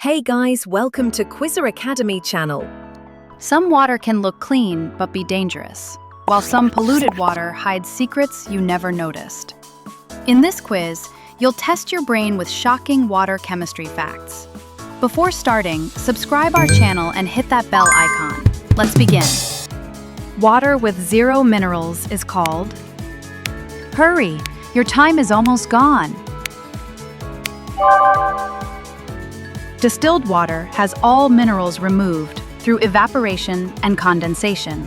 Hey guys, welcome to Quizzer Academy channel. Some water can look clean but be dangerous, while some polluted water hides secrets you never noticed. In this quiz, you'll test your brain with shocking water chemistry facts. Before starting, subscribe our channel and hit that bell icon. Let's begin. Water with 0 minerals is called... Hurry, your time is almost gone. Distilled water has all minerals removed through evaporation and condensation.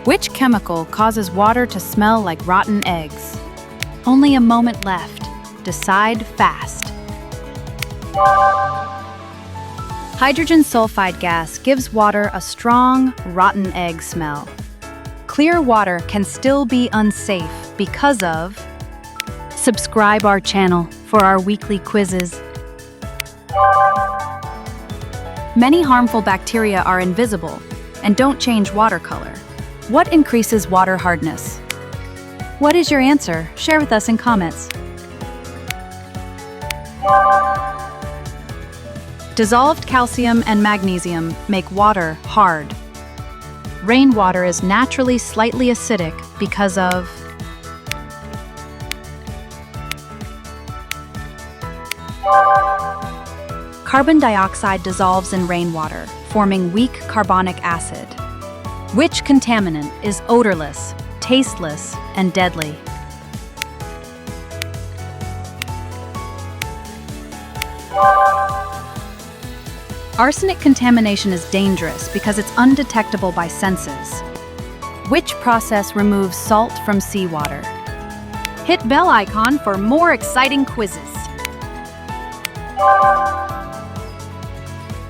Which chemical causes water to smell like rotten eggs? Only a moment left. Decide fast. Hydrogen sulfide gas gives water a strong, rotten egg smell. Clear water can still be unsafe because of... Subscribe our channel for our weekly quizzes. Many harmful bacteria are invisible and don't change water color. What increases water hardness? What is your answer? Share with us in comments. Dissolved calcium and magnesium make water hard. Rainwater is naturally slightly acidic because of... Carbon dioxide dissolves in rainwater, forming weak carbonic acid. Which contaminant is odorless, tasteless, and deadly? Arsenic contamination is dangerous because it's undetectable by senses. Which process removes salt from seawater? Hit bell icon for more exciting quizzes.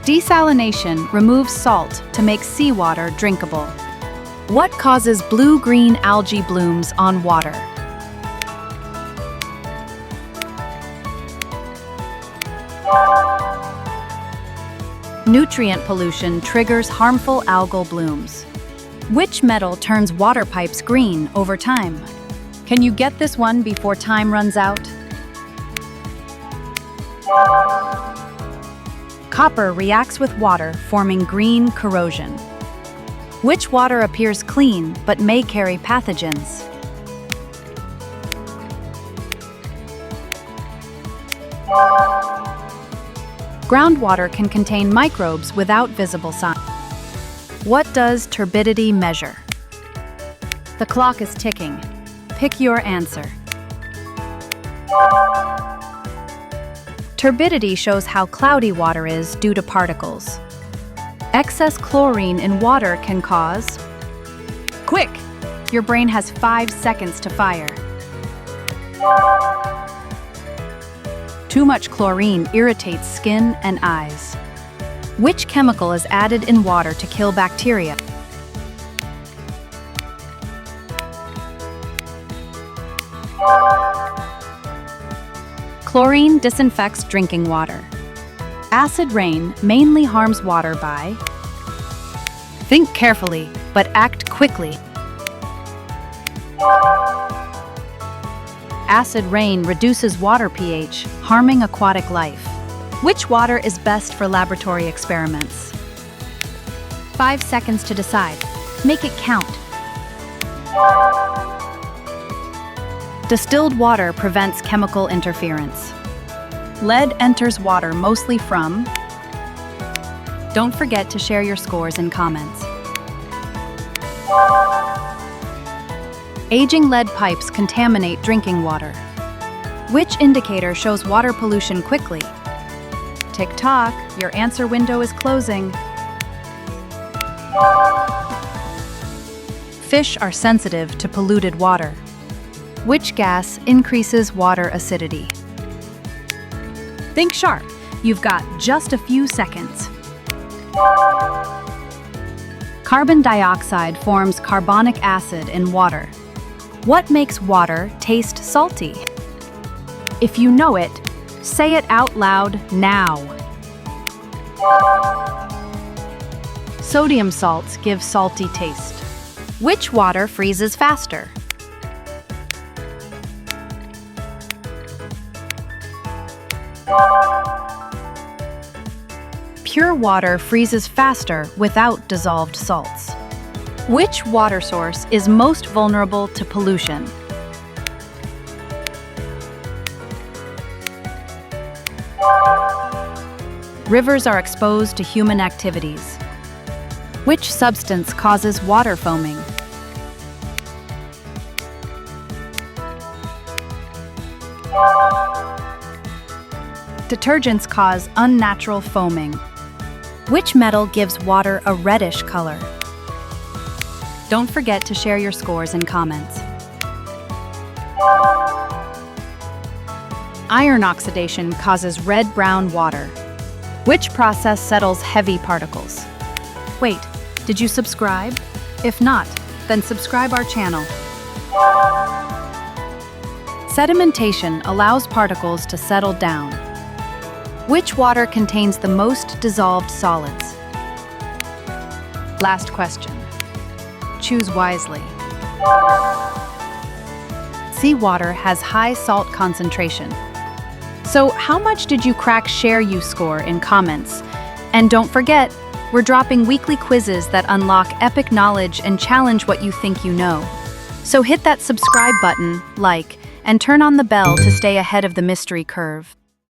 Desalination removes salt to make seawater drinkable. What causes blue-green algae blooms on water? Nutrient pollution triggers harmful algal blooms. Which metal turns water pipes green over time? Can you get this one before time runs out? Copper reacts with water, forming green corrosion. Which water appears clean but may carry pathogens? Groundwater can contain microbes without visible signs. What does turbidity measure? The clock is ticking. Pick your answer. Turbidity shows how cloudy water is due to particles. Excess chlorine in water can cause... Quick! Your brain has 5 seconds to fire. Too much chlorine irritates skin and eyes. Which chemical is added in water to kill bacteria? Chlorine disinfects drinking water. Acid rain mainly harms water by... Think carefully, but act quickly. Acid rain reduces water pH, harming aquatic life. Which water is best for laboratory experiments? 5 seconds to decide. Make it count. Distilled water prevents chemical interference. Lead enters water mostly from... Don't forget to share your scores in comments. Aging lead pipes contaminate drinking water. Which indicator shows water pollution quickly? Tick-tock, your answer window is closing. Fish are sensitive to polluted water. Which gas increases water acidity? Think sharp. You've got just a few seconds. Carbon dioxide forms carbonic acid in water. What makes water taste salty? If you know it, say it out loud now. Sodium salts give salty taste. Which water freezes faster? pure water freezes faster without dissolved salts. Which water source is most vulnerable to pollution? Rivers are exposed to human activities. Which substance causes water foaming? Detergents cause unnatural foaming. Which metal gives water a reddish color? Don't forget to share your scores in comments. Iron oxidation causes red-brown water. Which process settles heavy particles? Wait, did you subscribe? If not, then subscribe our channel. Sedimentation allows particles to settle down. Which water contains the most dissolved solids? Last question. Choose wisely. Seawater has high salt concentration. So how much did you crack share you score in comments? And don't forget, we're dropping weekly quizzes that unlock epic knowledge and challenge what you think you know. So hit that subscribe button, like, and turn on the bell to stay ahead of the mystery curve.